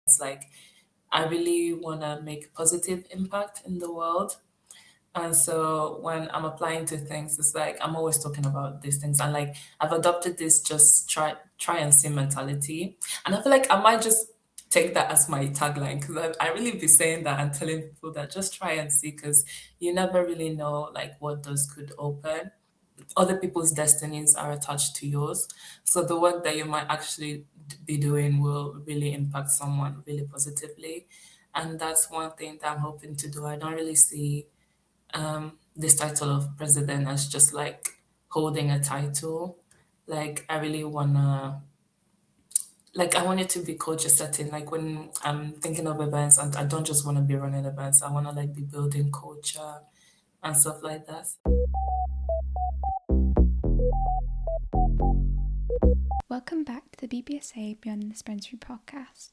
It's like I really want to make a positive impact in the world. And so when I'm applying to things, it's like I'm always talking about these things. And like I've adopted this just try and see mentality. And I feel like I might just take that as my tagline because I really be saying that and telling people that just try and see because you never really know like what doors could open. Other people's destinies are attached to yours. So the work that you might actually be doing will really impact someone really positively. And that's one thing that I'm hoping to do. I don't really see this title of president as just like holding a title. Like I really wanna like I want it to be culture setting. Like when I'm thinking of events and I don't just want to be running events, I wanna like be building culture and stuff like that. Welcome back to the BPSA Beyond the Dispensary Podcast.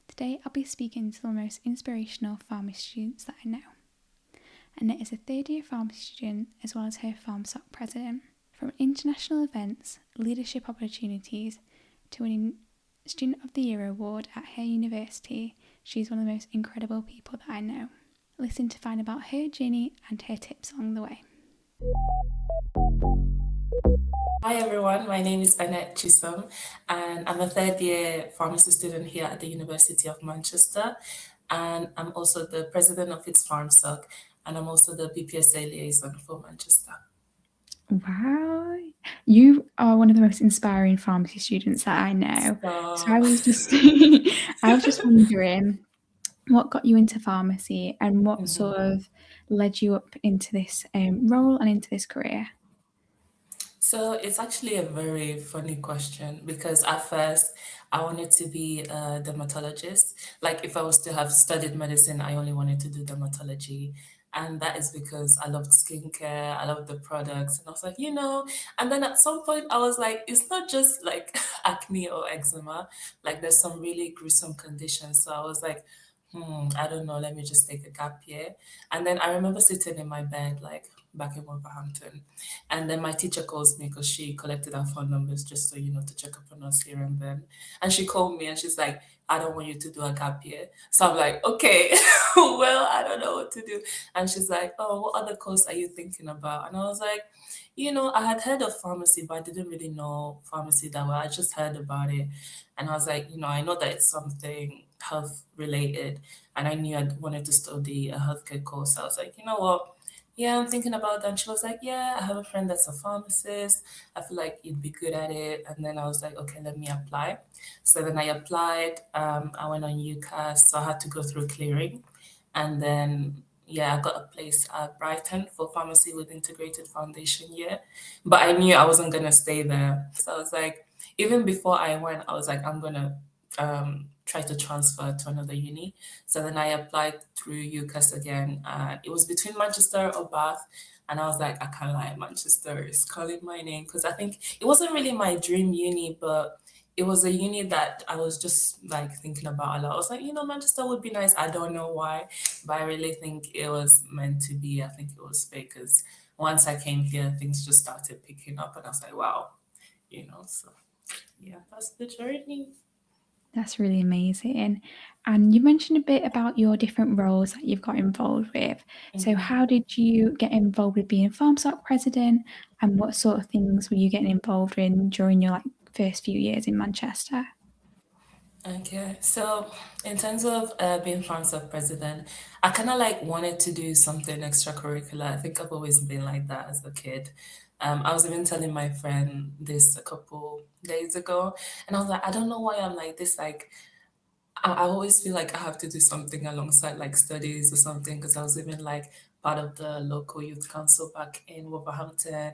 Today I'll be speaking to the most inspirational pharmacy students that I know. Annette is a third year pharmacy student as well as her PharmSoc President. From international events, leadership opportunities to winning Student of the Year award at her university, she's one of the most incredible people that I know. Listen to find about her journey and her tips along the way. Hi everyone, my name is Annette Chisom and I'm a third year pharmacy student here at the University of Manchester, and I'm also the president of its PharmSoc, and I'm also the BPSA liaison for Manchester. Wow, you are one of the most inspiring pharmacy students that I know. So I was just wondering what got you into pharmacy and what sort of led you up into this role and into this career. So it's actually a very funny question because at first I wanted to be a dermatologist. Like if I was to have studied medicine, I only wanted to do dermatology. And that is because I loved skincare, I loved the products, and I was like, and then at some point I was like, it's not just like acne or eczema, like there's some really gruesome conditions. So I was like, I don't know, let me just take a gap year. And then I remember sitting in my bed, like back in Wolverhampton. And then my teacher calls me because she collected our phone numbers just so, to check up on us here and then. And she called me and she's like, I don't want you to do a gap year. So I'm like, okay, well, I don't know what to do. And she's like, oh, what other course are you thinking about? And I was like, I had heard of pharmacy, but I didn't really know pharmacy that well. I just heard about it. And I was like, I know that it's something health related. And I knew I wanted to study a healthcare course. I was like, you know what? Yeah, I'm thinking about that. And she was like, yeah, I have a friend that's a pharmacist. I feel like you'd be good at it. And then I was like, okay, let me apply. So then I applied. I went on UCAS, so I had to go through clearing. And then, yeah, I got a place at Brighton for pharmacy with integrated foundation year. But I knew I wasn't going to stay there. So I was like, even before I went, I was like, I'm going to try to transfer to another uni. So then I applied through UCAS again. It was between Manchester or Bath. And I was like, I can't lie, Manchester is calling my name. Because I think it wasn't really my dream uni, but it was a uni that I was just like thinking about a lot. I was like, Manchester would be nice. I don't know why, but I really think it was meant to be. I think it was fake because once I came here, things just started picking up. And I was like, wow, so yeah, that's the journey. That's really amazing. And you mentioned a bit about your different roles that you've got involved with. So how did you get involved with being PharmSoc President, and what sort of things were you getting involved in during your first few years in Manchester? Okay, so in terms of being FarmSoc president, I kind of like wanted to do something extracurricular. I think I've always been like that as a kid. I was even telling my friend this a couple days ago, and I was like, I don't know why I'm like this. Like, I always feel like I have to do something alongside like studies or something because I was even like part of the local youth council back in Wolverhampton,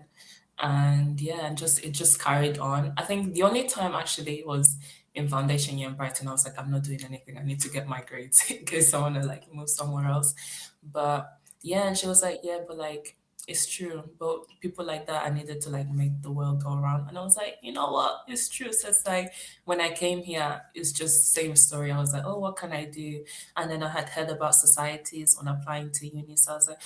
and yeah, and just it just carried on. I think the only time actually was in foundation year in Brighton. I was like, I'm not doing anything. I need to get my grades in case I want to like move somewhere else. But yeah, and she was like, yeah, but like it's true. But people like that, I needed to like make the world go around. And I was like, you know what? It's true. So it's like when I came here, it's just same story. I was like, oh, what can I do? And then I had heard about societies when applying to uni. So I was like,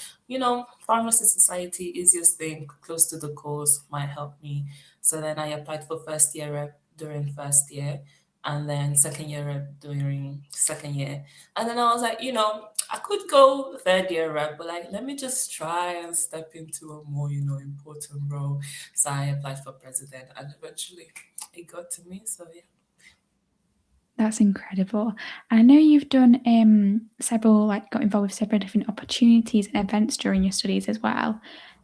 pharmacy society, easiest thing, close to the course, might help me. So then I applied for first year rep during first year. and then second year rep during second year. And then I was like, I could go third year rep, but like, let me just try and step into a more, important role. So I applied for president, and eventually it got to me. So yeah. That's incredible. I know you've done several, like got involved with several different opportunities and events during your studies as well.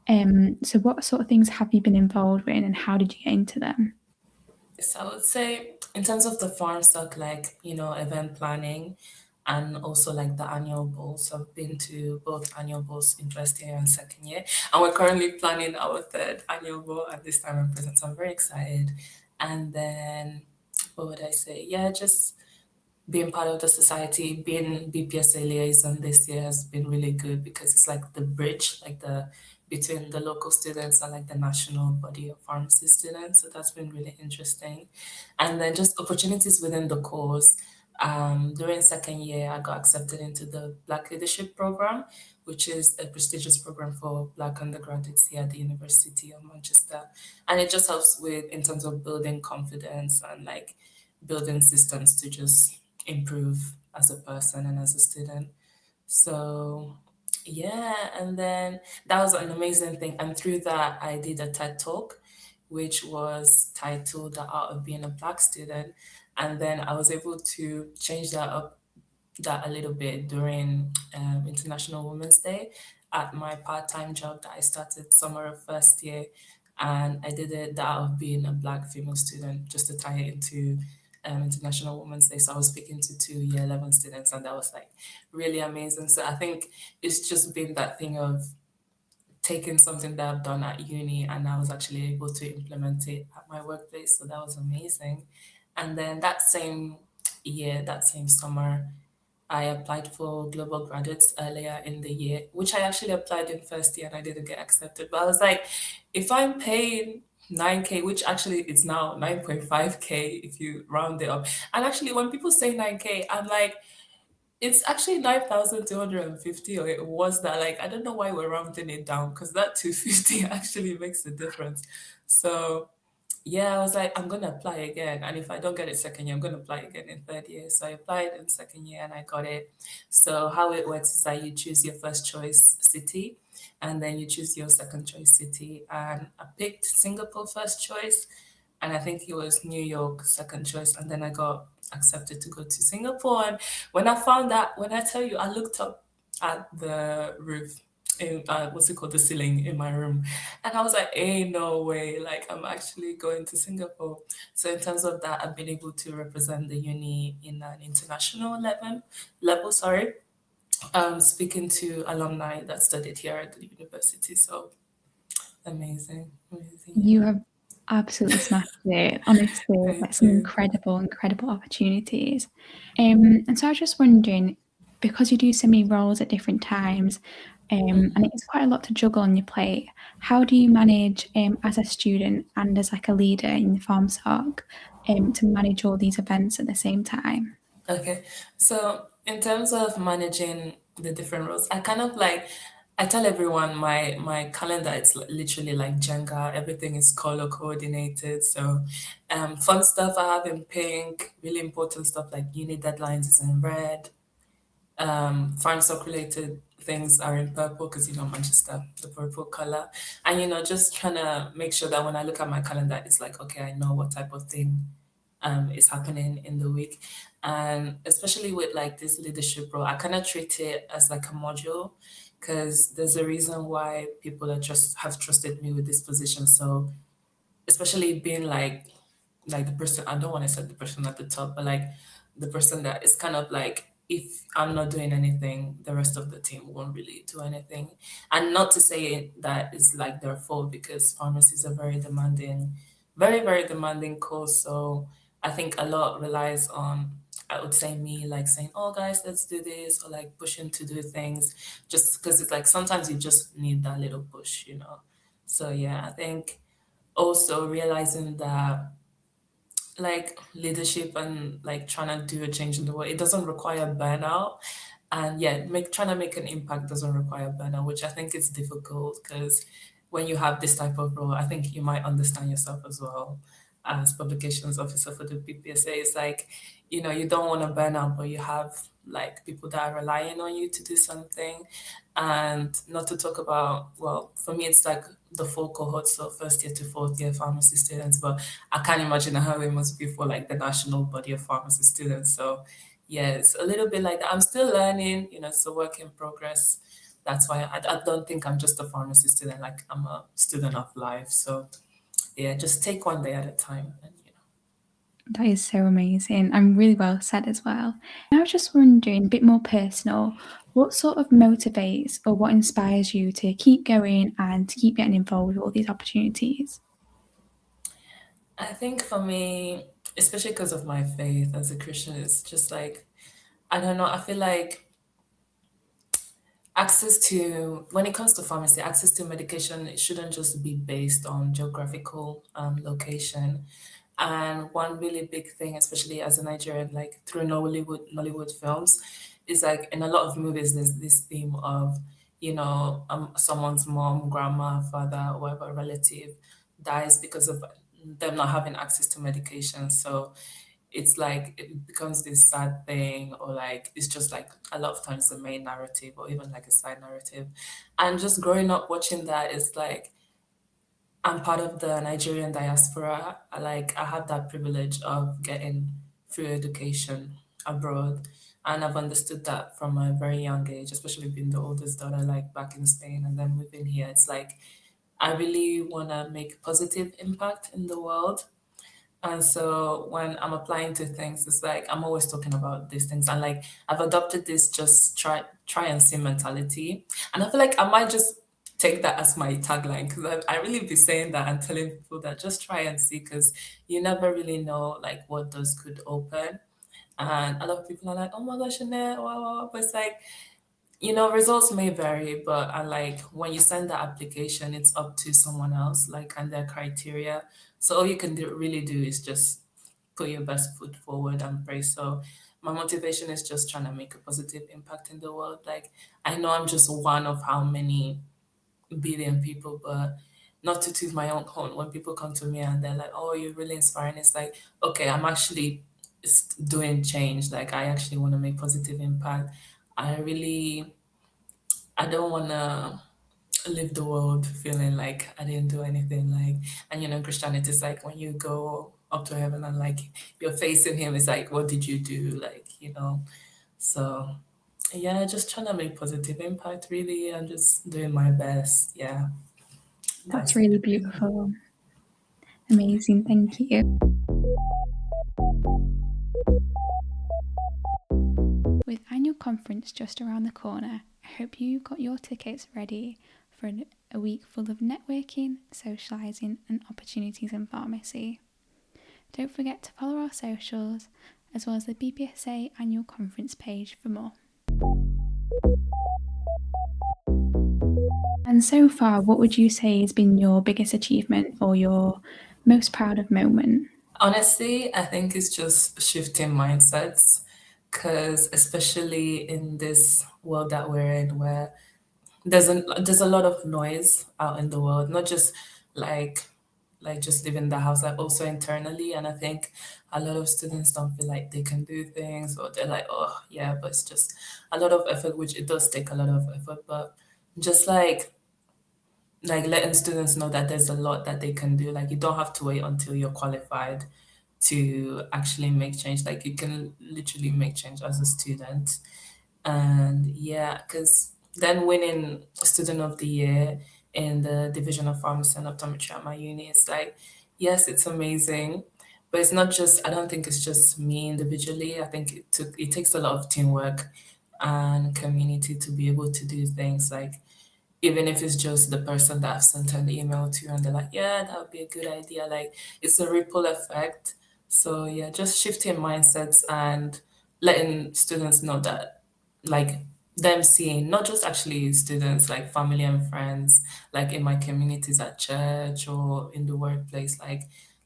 So what sort of things have you been involved in and how did you get into them? So I would say in terms of the farm stock, like, event planning and also like the annual balls. So I've been to both annual balls in first year and second year. And we're currently planning our third annual ball at this time and present. So I'm very excited. And then what would I say? Yeah, just being part of the society, being BPSA liaison this year has been really good because it's like the bridge, like the between the local students and like the national body of pharmacy students. So that's been really interesting. And then just opportunities within the course. During second year, I got accepted into the Black Leadership Program, which is a prestigious program for Black undergraduates here at the University of Manchester. And it just helps with in terms of building confidence and like building systems to just improve as a person and as a student. So yeah, and then that was an amazing thing. And through that, I did a TED talk, which was titled "The Art of Being a Black Student," and then I was able to change that a little bit during International Women's Day at my part-time job that I started summer of first year, and I did it that of being a Black female student just to tie it into International Women's Day. So I was speaking to two year 11 students, and that was like really amazing. So I think it's just been that thing of taking something that I've done at uni and I was actually able to implement it at my workplace. So that was amazing. And then that same year, that same summer, I applied for global graduates earlier in the year, which I actually applied in first year and I didn't get accepted. But I was like, if I'm paying 9K, which actually it's now 9.5K if you round it up. And actually, when people say 9K, I'm like, it's actually 9,250, or it was that. Like, I don't know why we're rounding it down because that 250 actually makes a difference. So yeah, I was like, I'm gonna apply again. And if I don't get it second year, I'm gonna apply again in third year. So I applied in second year and I got it. So how it works is that you choose your first choice city and then you choose your second choice city. And I picked Singapore first choice, and I think it was New York second choice. And then I got accepted to go to Singapore. And when I found that, when I tell you, I looked up at the roof in what's it called, the ceiling in my room, and I was like, ain't no way, like I'm actually going to Singapore. So in terms of that, I've been able to represent the uni in an international level, sorry, speaking to alumni that studied here at the university. So amazing, amazing, You yeah. have absolutely smashed it. Honestly, like Thank some you. incredible, incredible opportunities. And so I was just wondering, because you do so many roles at different times, and it's quite a lot to juggle on your plate, how do you manage as a student and as like a leader in the FarmSoc to manage all these events at the same time? Okay. So in terms of managing the different roles, I kind of like I tell everyone my calendar is literally like Jenga. Everything is color coordinated. So fun stuff I have in pink, really important stuff like uni deadlines is in red. FarmSoc related things are in purple because Manchester, the purple color, and just trying to make sure that when I look at my calendar, it's like okay, I know what type of thing is happening in the week, and especially with like this leadership role, I kind of treat it as like a module because there's a reason why people are just have trusted me with this position. So especially being like the person, I don't want to say the person at the top, but like the person that is kind of like, if I'm not doing anything, the rest of the team won't really do anything. And not to say that is like their fault because pharmacy is a very demanding, very very demanding course. So I think a lot relies on, I would say, me like saying, oh guys, let's do this, or like pushing to do things, just because it's like sometimes you just need that little push. So yeah, I think also realizing that like leadership and like trying to do a change in the world, it doesn't require burnout. And yeah, trying to make an impact doesn't require burnout, which I think is difficult because when you have this type of role, I think you might understand yourself as well. as publications officer for the BPSA. It's like, you don't want to burn out, but you have like people that are relying on you to do something. And not to talk about, well, for me, it's like the full cohort, so first year to fourth year pharmacy students, but I can't imagine how it must be for like the national body of pharmacy students. So yeah, it's a little bit like that. I'm still learning, it's a work in progress. That's why I don't think I'm just a pharmacy student, like I'm a student of life. So yeah, just take one day at a time. And. That is so amazing and really well said as well. I was just wondering, a bit more personal, what sort of motivates or what inspires you to keep going and to keep getting involved with all these opportunities? I think for me, especially because of my faith as a Christian, it's just like, I don't know, I feel like access to, when it comes to pharmacy, access to medication, it shouldn't just be based on geographical location. And one really big thing, especially as a Nigerian, like through Nollywood films, is like in a lot of movies, there's this theme of, someone's mom, grandma, father, whatever relative dies because of them not having access to medication. So it's like it becomes this sad thing, or like it's just like a lot of times the main narrative or even like a side narrative. And just growing up watching that is like I'm part of the Nigerian diaspora. I have that privilege of getting free education abroad. And I've understood that from a very young age, especially being the oldest daughter, like back in Spain and then moving here. It's like I really want to make positive impact in the world. And so when I'm applying to things, it's like I'm always talking about these things. And like I've adopted this just try and see mentality. And I feel like I might just take that as my tagline, because I really be saying that and telling people that just try and see, because you never really know like what doors could open. And a lot of people are like, oh my gosh, Annette, wow, wow, wow. But it's like, results may vary, but I like when you send the application, it's up to someone else, like, and their criteria. So all you can really do is just put your best foot forward and pray. So my motivation is just trying to make a positive impact in the world. Like, I know I'm just one of how many billion people, but not to toot my own horn. When people come to me and they're like, "Oh, you're really inspiring," it's like, okay, I'm actually doing change. Like, I actually want to make positive impact. I really I don't want to live the world feeling like I didn't do anything. Like, and Christianity is like when you go up to heaven and like you're facing Him, it's like, what did you do? Like. So, yeah, just trying to make positive impact. Really, I'm just doing my best. Yeah, That's that's really it. beautiful. Amazing, thank you. With annual conference just around the corner, I hope you've got your tickets ready for a week full of networking, socialising, and opportunities in pharmacy. Don't forget to follow our socials as well as the BPSA annual conference page for more. And so far, what would you say has been your biggest achievement or your most proud of moment? Honestly, I think it's just shifting mindsets, because especially in this world that we're in, where there's a lot of noise out in the world, not just like just leaving the house, like also internally. And I think a lot of students don't feel like they can do things, or they're like, oh yeah, but it's just a lot of effort, which it does take a lot of effort, but just like letting students know that there's a lot that they can do. Like, you don't have to wait until you're qualified to actually make change. Like, you can literally make change as a student. And yeah, because then winning Student of the Year in the Division of Pharmacy and Optometry at my uni is like, yes, it's amazing, but it's not just. I don't think it's just me individually. I think it takes a lot of teamwork and community to be able to do things like, even if it's just the person that I've sent an email to and they're like, yeah, that would be a good idea. Like, it's a ripple effect. So yeah, just shifting mindsets and letting students know that, like, them seeing not just actually students, like family and friends, like in my communities at church or in the workplace, like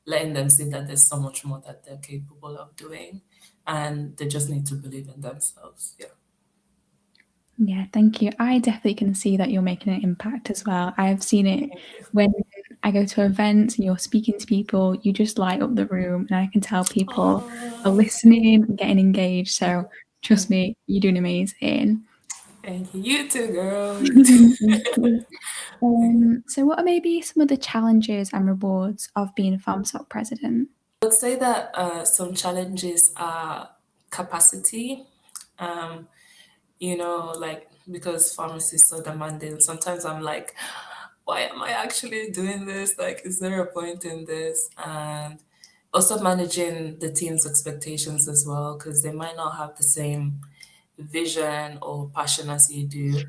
letting them see that there's so much more that they're capable of doing, and they just need to believe in themselves. Yeah. Yeah, thank you. I definitely can see that you're making an impact as well. I have seen it when I go to events and you're speaking to people, you just light up the room, and I can tell people are Oh, listening and getting engaged. So trust me, you're doing amazing. thank you. You too, girl. You too. Thank you. So, what are maybe some of the challenges and rewards of being a PharmSoc president? I would say that some challenges are capacity. Um, like because pharmacy is so demanding, sometimes I'm like, why am I actually doing this? Like, is there a point in this? And also managing the team's expectations as well, because they might not have the same vision or passion as you do.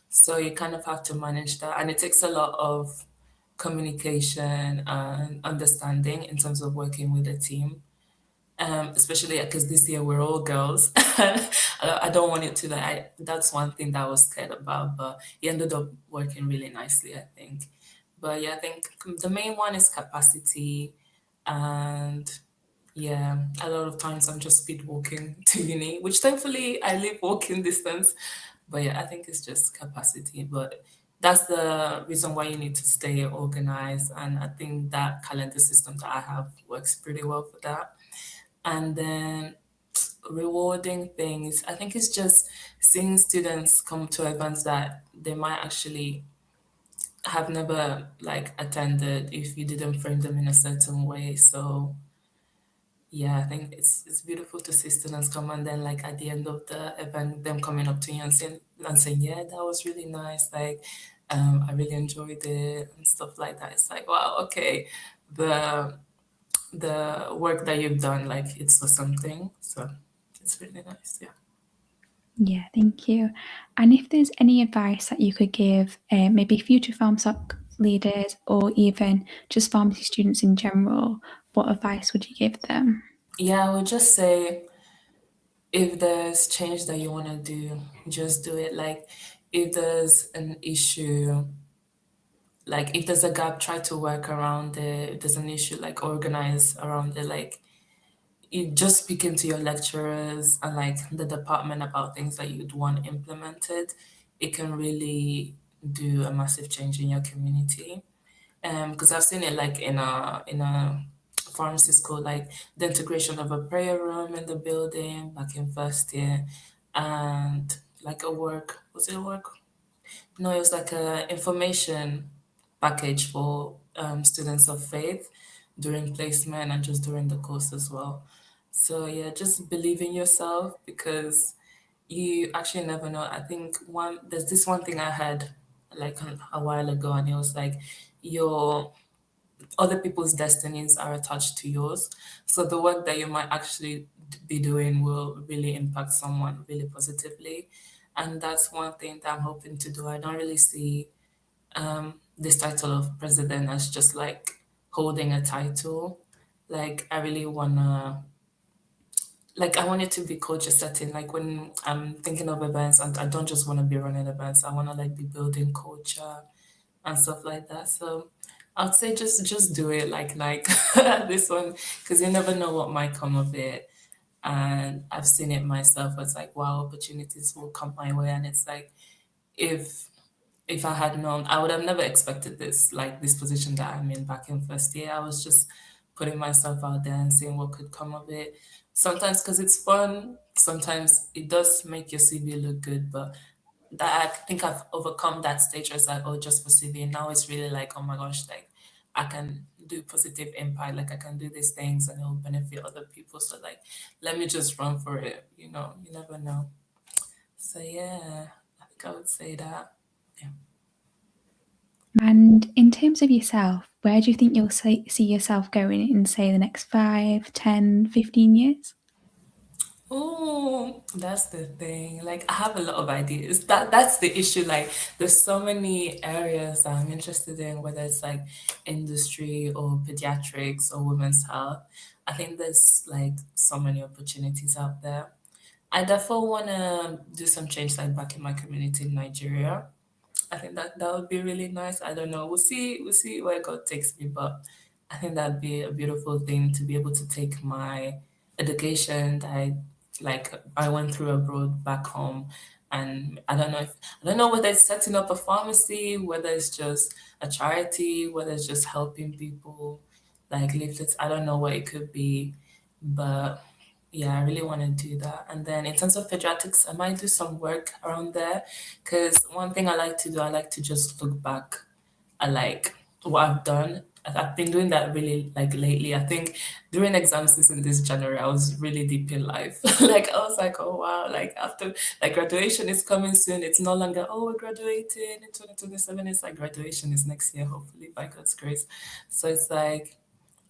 So you kind of have to manage that. And it takes a lot of communication and understanding in terms of working with a team, especially because this year we're all girls. I don't want it to like that's one thing that I was scared about, but it ended up working really nicely, I think. But yeah, I think the main one is capacity, and yeah, a lot of times I'm just speed walking to uni, which thankfully I live walking distance. But yeah, I think it's just capacity. But that's the reason why you need to stay organized, and I think that calendar system that I have works pretty well for that. And then rewarding things. I think it's just seeing students come to events that they might actually have never like attended if you didn't frame them in a certain way. So yeah, I think it's beautiful to see students come and then like at the end of the event, them coming up to you and saying, yeah, that was really nice. Like, I really enjoyed it and stuff like that. It's like, wow, okay, the the work that you've done, like it's for something. So it's really nice. Yeah. Yeah, thank you. And if there's any advice that you could give, maybe future PharmSoc leaders or even just pharmacy students in general, what advice would you give them? Yeah, I would just say if there's change that you want to do, just do it. Like if there's an issue, like if there's a gap, try to work around it. If there's an issue, like organize around it. Like you just speaking to your lecturers and like the department about things that you'd want implemented, it can really do a massive change in your community. Because I've seen it like in a pharmacy school, like the integration of a prayer room in the building back in first year, and like a work was it a work? No, it was like a information package for students of faith during placement and just during the course as well. So yeah, just believe in yourself because you actually never know. I think there's this one thing I had like a while ago, and it was like your other people's destinies are attached to yours. So the work that you might actually be doing will really impact someone really positively. And that's one thing that I'm hoping to do. I don't really see this title of president as just like holding a title. Like I really wanna like I want it to be culture setting. Like when I'm thinking of events, and I don't just want to be running events. I want to like be building culture and stuff like that. So I'd say just do it like this one because you never know what might come of it. And I've seen it myself. It's like wow, opportunities will come my way, and it's like if if I had known, I would have never expected this, like this position that I'm in back in first year. I was just putting myself out there and seeing what could come of it. Sometimes because it's fun, sometimes it does make your CV look good, but that I think I've overcome that stage where it's like, oh, just for CV. Now it's really like, oh my gosh, like I can do positive impact, like I can do these things and it'll benefit other people. So like, let me just run for it. You never know. So yeah, I think I would say that. Yeah. And in terms of yourself, where do you think you'll see yourself going in, say, the next 5, 10, 15 years? Oh, that's the thing. Like I have a lot of ideas. That's the issue. Like there's so many areas that I'm interested in, whether it's like industry or pediatrics or women's health. I think there's like so many opportunities out there. I definitely wanna do some change like back in my community in Nigeria. I think that would be really nice. I don't know. We'll see where God takes me, but I think that'd be a beautiful thing to be able to take my education that I like I went through abroad back home, and I don't know whether it's setting up a pharmacy, whether it's just a charity, whether it's just helping people like leaflets. I don't know what it could be, but yeah, I really want to do that. And then in terms of pediatrics, I might do some work around there because one thing I like to do, I like to just look back at like what I've done. I've been doing that really like lately. I think during exam season this January, I was really deep in life. Like I was like, oh wow, like after like graduation is coming soon. It's no longer, oh, we're graduating in 2027. It's like graduation is next year, hopefully by God's grace. So it's like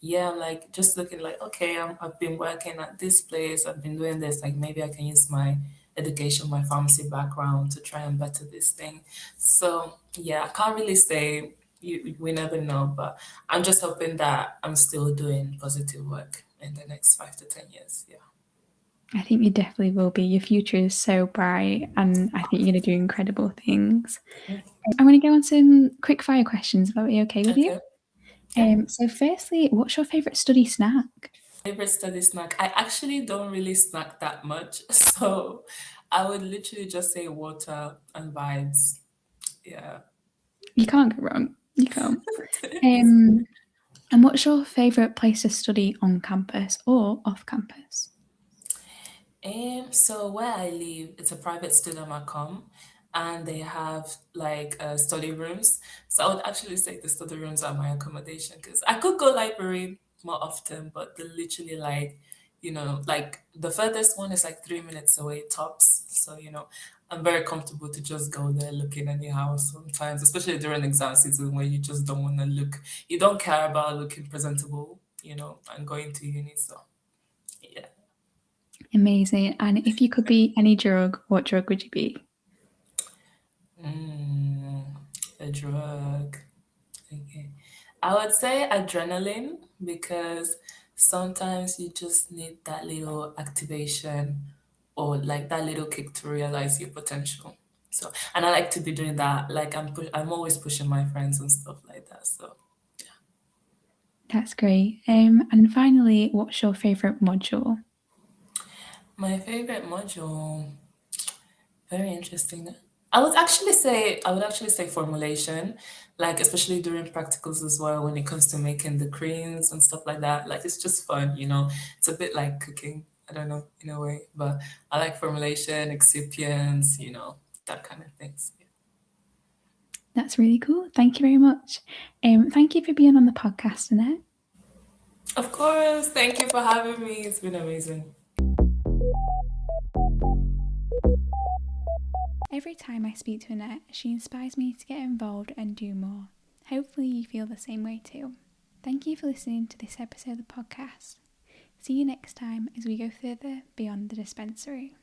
yeah, I'm like just looking like, okay, I've been working at this place, I've been doing this, like maybe I can use my education, my pharmacy background to try and better this thing. So yeah, I can't really say we never know, but I'm just hoping that I'm still doing positive work in the next 5 to 10 years. Yeah. I think you definitely will be. Your future is so bright, and I think you're going to do incredible things. I'm going to go on some quick fire questions. If that be okay with you? Okay. Yeah. So, firstly, what's your favourite study snack? Favorite study snack? I actually don't really snack that much, so I would literally just say water and vibes. Yeah. You can't go wrong. You can't. Um, and what's your favourite place to study on campus or off campus? So where I live, it's a private student account, and they have like study rooms. So I would actually say the study rooms are my accommodation because I could go library more often, but they're literally like, like the furthest one is like 3 minutes away tops. So, I'm very comfortable to just go there looking anyhow sometimes, especially during exam season where you just don't want to look, you don't care about looking presentable, and going to uni. So yeah. Amazing. And if you could be any drug, what drug would you be? Mm, a drug. Okay. I would say adrenaline because sometimes you just need that little activation or like that little kick to realize your potential. So, and I like to be doing that. Like I'm always pushing my friends and stuff like that. So, That's great. And finally, what's your favourite module? my favorite module, very interesting. I would actually say formulation, like especially during practicals as well when it comes to making the creams and stuff like that. Like it's just fun. It's a bit like cooking, I don't know, in a way, but I like formulation, excipients, that kind of things. Yeah. That's really cool. Thank you very much. Thank you for being on the podcast, Annette. Of course, thank you for having me. It's been amazing. Every time I speak to Annette, she inspires me to get involved and do more. Hopefully, you feel the same way too. Thank you for listening to this episode of the podcast. See you next time as we go further beyond the dispensary.